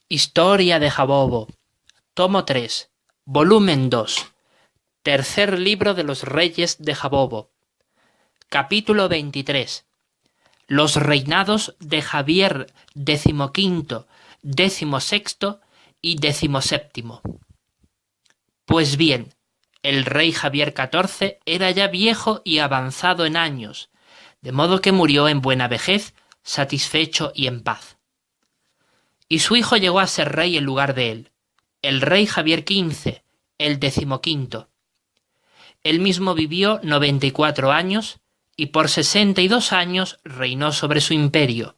Historia de Jabobo, tomo 3, volumen 2, tercer libro de los reyes de Jabobo, capítulo 23, los reinados de Javier XV, XVI y XVII. Pues bien, el rey Javier XIV era ya viejo y avanzado en años, de modo que murió en buena vejez, satisfecho y en paz. Y su hijo llegó a ser rey en lugar de él, el rey Javier XV, el XV. Él mismo vivió 94 años y por 62 años reinó sobre su imperio.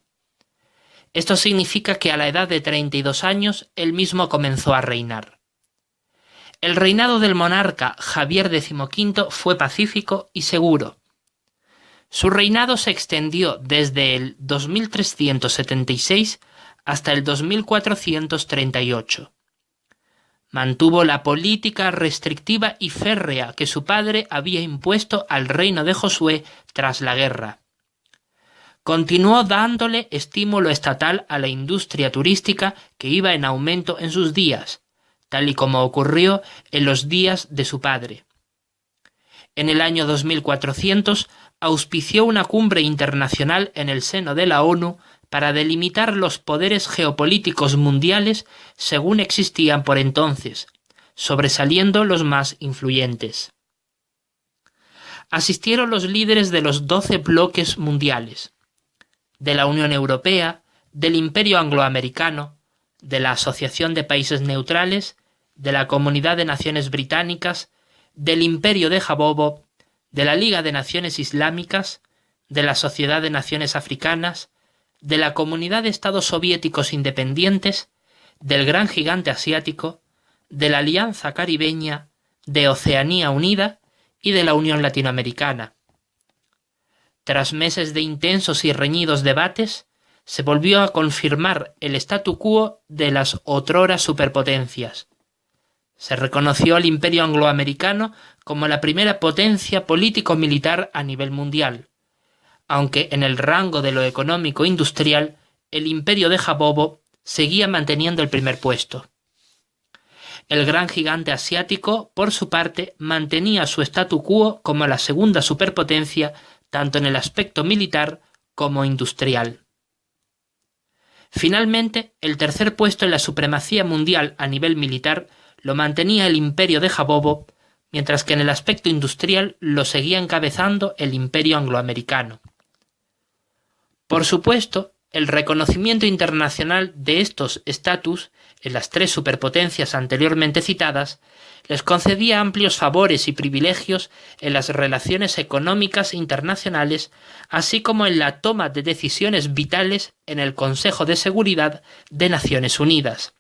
Esto significa que a la edad de 32 años él mismo comenzó a reinar. El reinado del monarca Javier XV fue pacífico y seguro. Su reinado se extendió desde el 2376 hasta el 2438. Mantuvo la política restrictiva y férrea que su padre había impuesto al reino de Josué tras la guerra. Continuó dándole estímulo estatal a la industria turística que iba en aumento en sus días, tal y como ocurrió en los días de su padre. En el año 2400 auspició una cumbre internacional en el seno de la ONU para delimitar los poderes geopolíticos mundiales según existían por entonces, sobresaliendo los más influyentes. Asistieron los líderes de los 12 bloques mundiales, de la Unión Europea, del Imperio Angloamericano, de la Asociación de Países Neutrales, de la Comunidad de Naciones Británicas, del Imperio de Jabobo, de la Liga de Naciones Islámicas, de la Sociedad de Naciones Africanas, de la Comunidad de Estados Soviéticos Independientes, del Gran Gigante Asiático, de la Alianza Caribeña, de Oceanía Unida y de la Unión Latinoamericana. Tras meses de intensos y reñidos debates, se volvió a confirmar el statu quo de las otrora superpotencias. Se reconoció al Imperio Angloamericano como la primera potencia político-militar a nivel mundial, aunque en el rango de lo económico-industrial el Imperio de Jabobo seguía manteniendo el primer puesto. El Gran Gigante Asiático, por su parte, mantenía su statu quo como la segunda superpotencia tanto en el aspecto militar como industrial. Finalmente, el tercer puesto en la supremacía mundial a nivel militar lo mantenía el Imperio de Jabobo, mientras que en el aspecto industrial lo seguía encabezando el Imperio Angloamericano. Por supuesto, el reconocimiento internacional de estos estatus en las tres superpotencias anteriormente citadas les concedía amplios favores y privilegios en las relaciones económicas internacionales, así como en la toma de decisiones vitales en el Consejo de Seguridad de Naciones Unidas,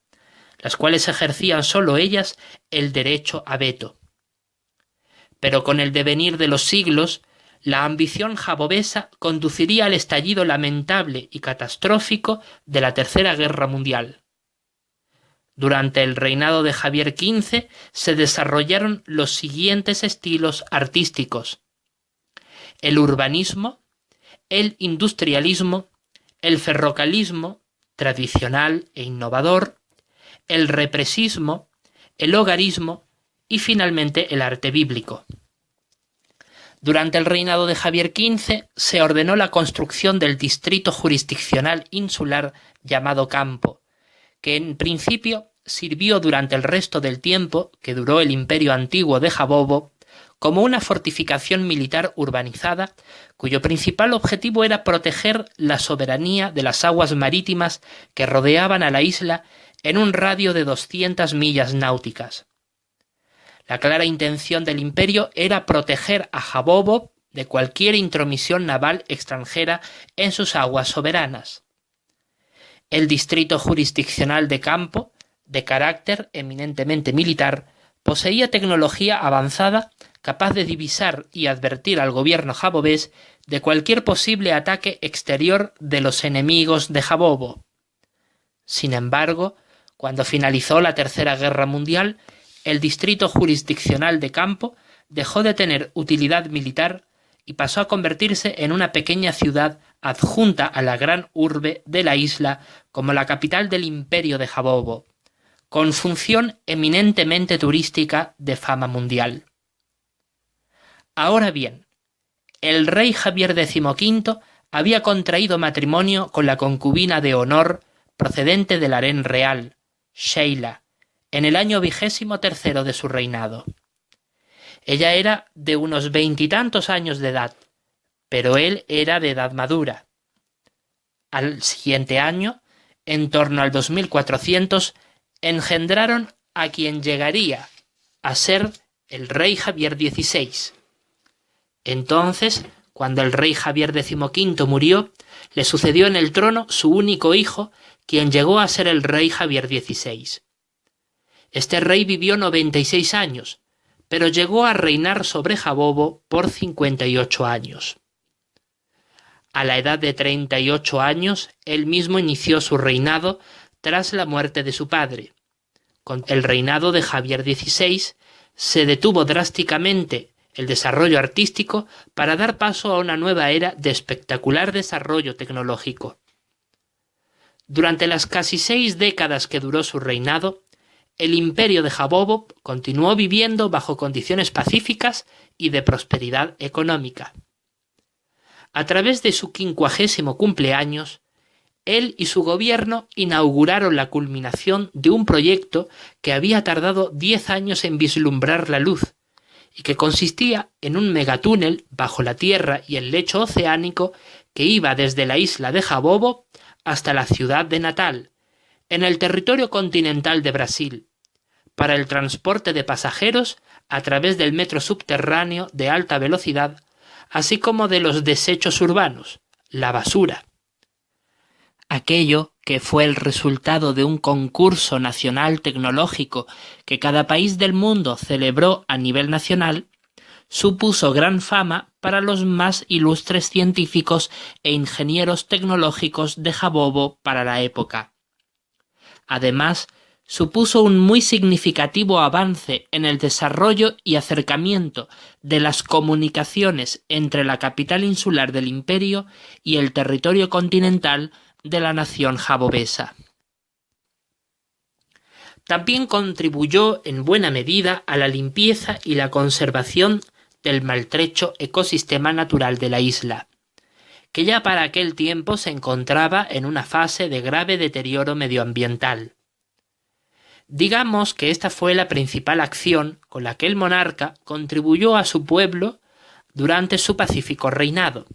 las cuales ejercían solo ellas el derecho a veto. Pero con el devenir de los siglos, la ambición jabobesa conduciría al estallido lamentable y catastrófico de la Tercera Guerra Mundial. Durante el reinado de Javier XV se desarrollaron los siguientes estilos artísticos: el urbanismo, el industrialismo, el ferrocarrilismo, tradicional e innovador, el represismo, el hogarismo y finalmente el arte bíblico. Durante el reinado de Javier XV se ordenó la construcción del distrito jurisdiccional insular llamado Campo, que en principio sirvió durante el resto del tiempo que duró el imperio antiguo de Jabobo como una fortificación militar urbanizada cuyo principal objetivo era proteger la soberanía de las aguas marítimas que rodeaban a la isla en un radio de 200 millas náuticas. La clara intención del imperio era proteger a Jabobo de cualquier intromisión naval extranjera en sus aguas soberanas. El distrito jurisdiccional de Campo, de carácter eminentemente militar, poseía tecnología avanzada capaz de divisar y advertir al gobierno jabobés de cualquier posible ataque exterior de los enemigos de Jabobo. Sin embargo, cuando finalizó la Tercera Guerra Mundial, el distrito jurisdiccional de Campo dejó de tener utilidad militar y pasó a convertirse en una pequeña ciudad adjunta a la gran urbe de la isla como la capital del imperio de Jabobo, con función eminentemente turística de fama mundial. Ahora bien, el rey Javier XV había contraído matrimonio con la concubina de honor procedente del harén real, Sheila, en el año 23 de su reinado. Ella era de unos 20 y tantos años de edad, pero él era de edad madura. Al siguiente año, en torno al 2400, engendraron a quien llegaría a ser el rey Javier XVI. Entonces, cuando el rey Javier XV murió, le sucedió en el trono su único hijo, quien llegó a ser el rey Javier XVI. Este rey vivió 96 años, pero llegó a reinar sobre Jabobo por 58 años. A la edad de 38 años, él mismo inició su reinado tras la muerte de su padre. Con el reinado de Javier XVI se detuvo drásticamente el desarrollo artístico para dar paso a una nueva era de espectacular desarrollo tecnológico. Durante las casi 6 décadas que duró su reinado, el imperio de Jabobo continuó viviendo bajo condiciones pacíficas y de prosperidad económica. A través de su 50º cumpleaños, él y su gobierno inauguraron la culminación de un proyecto que había tardado 10 años en vislumbrar la luz y que consistía en un megatúnel bajo la tierra y el lecho oceánico que iba desde la isla de Jabobo hasta la ciudad de Natal, en el territorio continental de Brasil, para el transporte de pasajeros a través del metro subterráneo de alta velocidad, así como de los desechos urbanos, la basura. Aquello que fue el resultado de un concurso nacional tecnológico que cada país del mundo celebró a nivel nacional, supuso gran fama para los más ilustres científicos e ingenieros tecnológicos de Jabobo para la época. Además, supuso un muy significativo avance en el desarrollo y acercamiento de las comunicaciones entre la capital insular del imperio y el territorio continental de la nación jabobesa. También contribuyó en buena medida a la limpieza y la conservación del maltrecho ecosistema natural de la isla, que ya para aquel tiempo se encontraba en una fase de grave deterioro medioambiental. Digamos que esta fue la principal acción con la que el monarca contribuyó a su pueblo durante su pacífico reinado.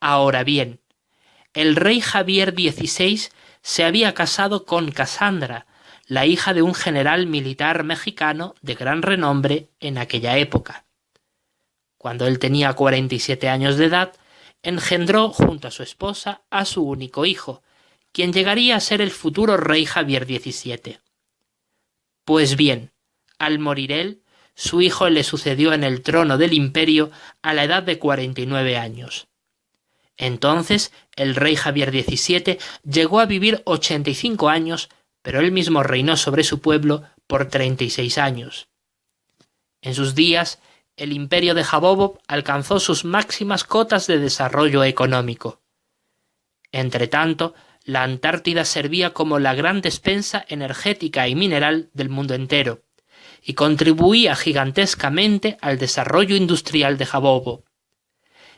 Ahora bien, el rey Javier XVI se había casado con Casandra, la hija de un general militar mexicano de gran renombre en aquella época. Cuando él tenía 47 años de edad, engendró junto a su esposa a su único hijo, quien llegaría a ser el futuro rey Javier XVII. Pues bien, al morir él, su hijo le sucedió en el trono del imperio a la edad de 49 años. Entonces, el rey Javier XVII llegó a vivir 85 años, pero él mismo reinó sobre su pueblo por 36 años. En sus días, el imperio de Jabobo alcanzó sus máximas cotas de desarrollo económico. Entretanto, la Antártida servía como la gran despensa energética y mineral del mundo entero, y contribuía gigantescamente al desarrollo industrial de Jabobo.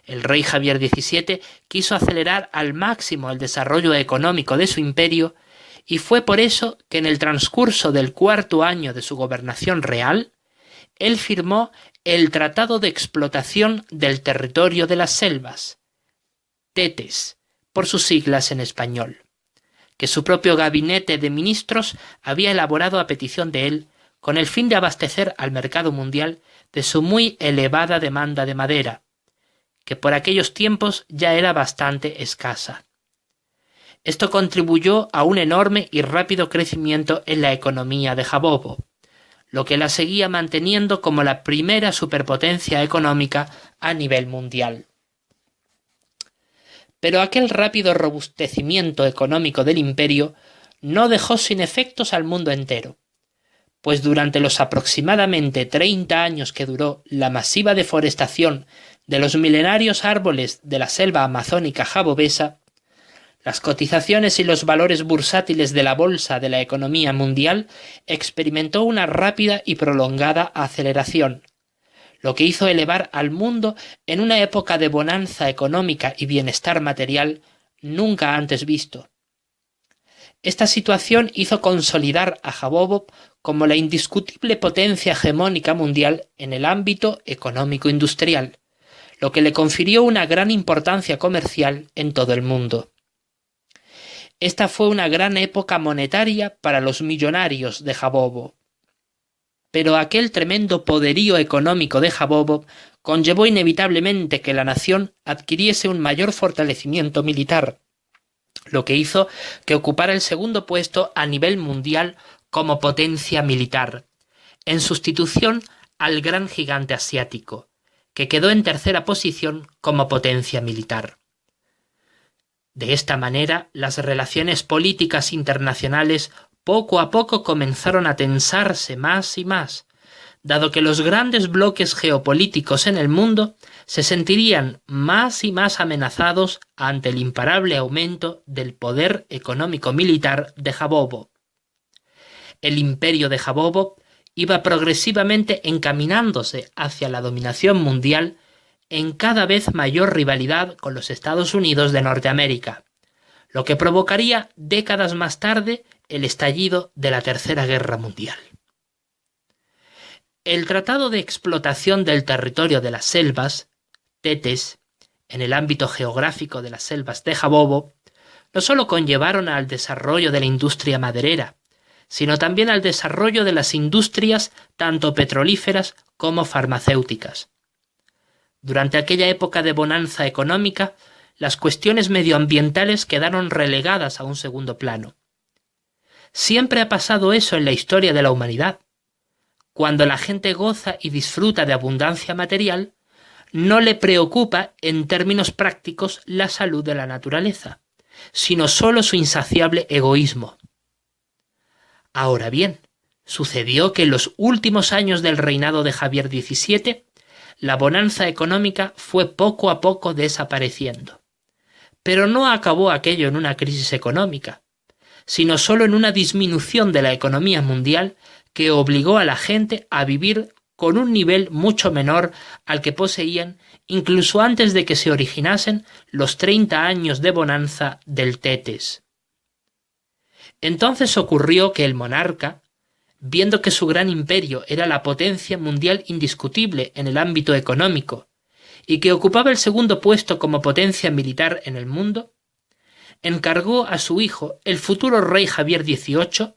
El rey Javier XVII quiso acelerar al máximo el desarrollo económico de su imperio, y fue por eso que en el transcurso del 4º año de su gobernación real, él firmó el Tratado de Explotación del Territorio de las Selvas, TETES, por sus siglas en español, que su propio gabinete de ministros había elaborado a petición de él con el fin de abastecer al mercado mundial de su muy elevada demanda de madera, que por aquellos tiempos ya era bastante escasa. Esto contribuyó a un enorme y rápido crecimiento en la economía de Jabobo, lo que la seguía manteniendo como la primera superpotencia económica a nivel mundial. Pero aquel rápido robustecimiento económico del imperio no dejó sin efectos al mundo entero, pues durante los aproximadamente 30 años que duró la masiva deforestación De los milenarios árboles de la selva amazónica jabobesa, las cotizaciones y los valores bursátiles de la bolsa de la economía mundial experimentó una rápida y prolongada aceleración, lo que hizo elevar al mundo en una época de bonanza económica y bienestar material nunca antes visto. Esta situación hizo consolidar a Jabobo como la indiscutible potencia hegemónica mundial en el ámbito económico-industrial, lo que le confirió una gran importancia comercial en todo el mundo. Esta fue una gran época monetaria para los millonarios de Jabobo. Pero aquel tremendo poderío económico de Jabobo conllevó inevitablemente que la nación adquiriese un mayor fortalecimiento militar, lo que hizo que ocupara el segundo puesto a nivel mundial como potencia militar, en sustitución al gran gigante asiático, que quedó en tercera posición como potencia militar. De esta manera, las relaciones políticas internacionales poco a poco comenzaron a tensarse más y más, dado que los grandes bloques geopolíticos en el mundo se sentirían más y más amenazados ante el imparable aumento del poder económico-militar de Jabobo. El imperio de Jabobo iba progresivamente encaminándose hacia la dominación mundial en cada vez mayor rivalidad con los Estados Unidos de Norteamérica, lo que provocaría décadas más tarde el estallido de la Tercera Guerra Mundial. El Tratado de Explotación del Territorio de las Selvas, TETES, en el ámbito geográfico de las selvas de Jabobo, no solo conllevaron al desarrollo de la industria maderera, sino también al desarrollo de las industrias tanto petrolíferas como farmacéuticas. Durante aquella época de bonanza económica, las cuestiones medioambientales quedaron relegadas a un segundo plano. Siempre ha pasado eso en la historia de la humanidad. Cuando la gente goza y disfruta de abundancia material, no le preocupa en términos prácticos la salud de la naturaleza, sino solo su insaciable egoísmo. Ahora bien, sucedió que en los últimos años del reinado de Javier XVII, la bonanza económica fue poco a poco desapareciendo. Pero no acabó aquello en una crisis económica, sino solo en una disminución de la economía mundial que obligó a la gente a vivir con un nivel mucho menor al que poseían incluso antes de que se originasen los 30 años de bonanza del TETES. Entonces ocurrió que el monarca, viendo que su gran imperio era la potencia mundial indiscutible en el ámbito económico y que ocupaba el segundo puesto como potencia militar en el mundo, encargó a su hijo, el futuro rey Javier XVIII,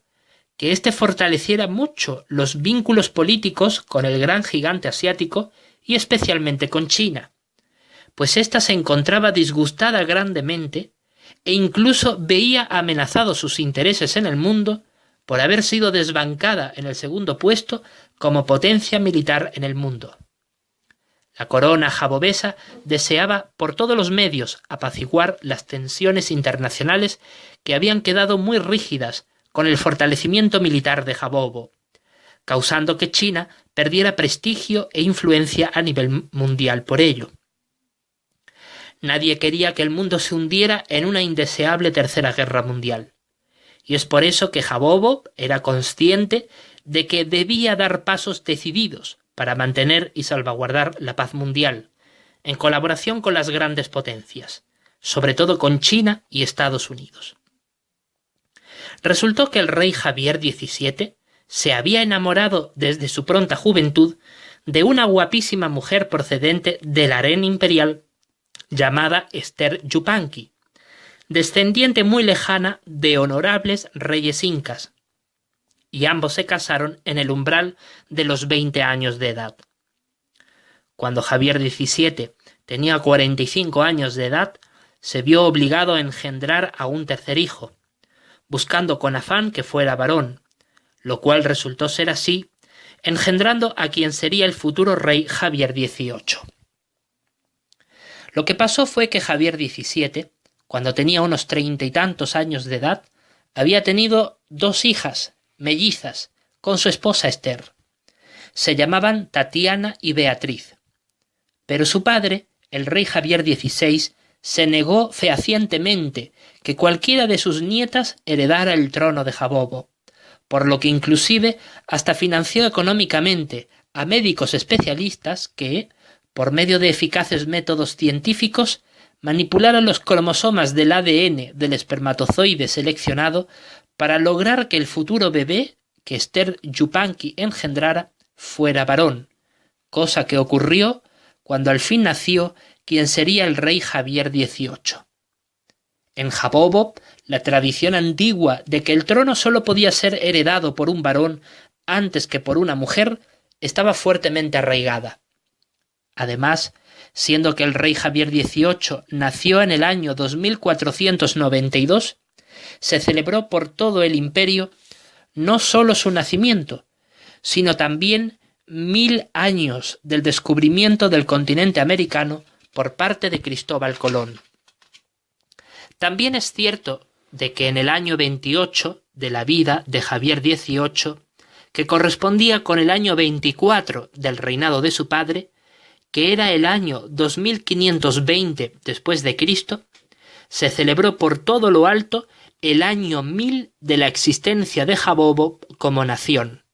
que éste fortaleciera mucho los vínculos políticos con el gran gigante asiático y especialmente con China, pues ésta se encontraba disgustada grandemente e incluso veía amenazados sus intereses en el mundo por haber sido desbancada en el segundo puesto como potencia militar en el mundo. La corona jabobesa deseaba por todos los medios apaciguar las tensiones internacionales que habían quedado muy rígidas con el fortalecimiento militar de Jabobo, causando que China perdiera prestigio e influencia a nivel mundial por ello. Nadie quería que el mundo se hundiera en una indeseable tercera guerra mundial, y es por eso que Jabobo era consciente de que debía dar pasos decididos para mantener y salvaguardar la paz mundial, en colaboración con las grandes potencias, sobre todo con China y Estados Unidos. Resultó que el rey Javier XVII se había enamorado desde su pronta juventud de una guapísima mujer procedente del harén imperial llamada Esther Yupanqui, descendiente muy lejana de honorables reyes incas, y ambos se casaron en el umbral de los 20 años de edad. Cuando Javier XVII tenía 45 años de edad, se vio obligado a engendrar a un tercer hijo, buscando con afán que fuera varón, lo cual resultó ser así, engendrando a quien sería el futuro rey Javier XVIII. Lo que pasó fue que Javier XVII, cuando tenía unos 30 y tantos años de edad, había tenido 2 hijas, mellizas, con su esposa Esther. Se llamaban Tatiana y Beatriz. Pero su padre, el rey Javier XVI, se negó fehacientemente que cualquiera de sus nietas heredara el trono de Jabobo, por lo que inclusive hasta financió económicamente a médicos especialistas que, por medio de eficaces métodos científicos, manipularon los cromosomas del ADN del espermatozoide seleccionado para lograr que el futuro bebé que Esther Yupanqui engendrara fuera varón, cosa que ocurrió cuando al fin nació quien sería el rey Javier XVIII. En Jabobo, la tradición antigua de que el trono solo podía ser heredado por un varón antes que por una mujer estaba fuertemente arraigada. Además, siendo que el rey Javier XVIII nació en el año 2492, se celebró por todo el imperio no solo su nacimiento, sino también 1000 años del descubrimiento del continente americano por parte de Cristóbal Colón. También es cierto de que en el año 28 de la vida de Javier XVIII, que correspondía con el año 24 del reinado de su padre, que era el año 2520 después de Cristo, se celebró por todo lo alto el año 1000 de la existencia de Jabobo como nación.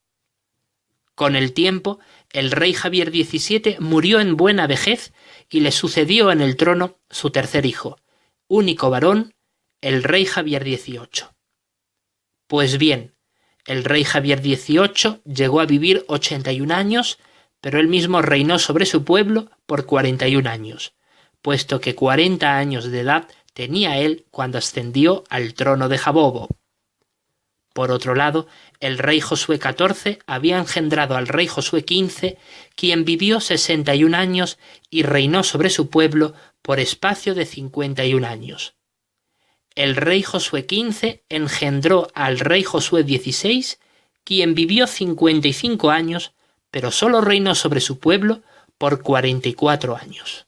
Con el tiempo, el rey Javier XVII murió en buena vejez y le sucedió en el trono su tercer hijo, único varón, el rey Javier XVIII. Pues bien, el rey Javier XVIII llegó a vivir 81 años, pero él mismo reinó sobre su pueblo por 41 años, puesto que 40 años de edad tenía él cuando ascendió al trono de Jabobo. Por otro lado, el rey Josué XIV había engendrado al rey Josué XV, quien vivió 61 años y reinó sobre su pueblo por espacio de 51 años. El rey Josué XV engendró al rey Josué XVI, quien vivió 55 años, pero solo reinó sobre su pueblo por 44 años.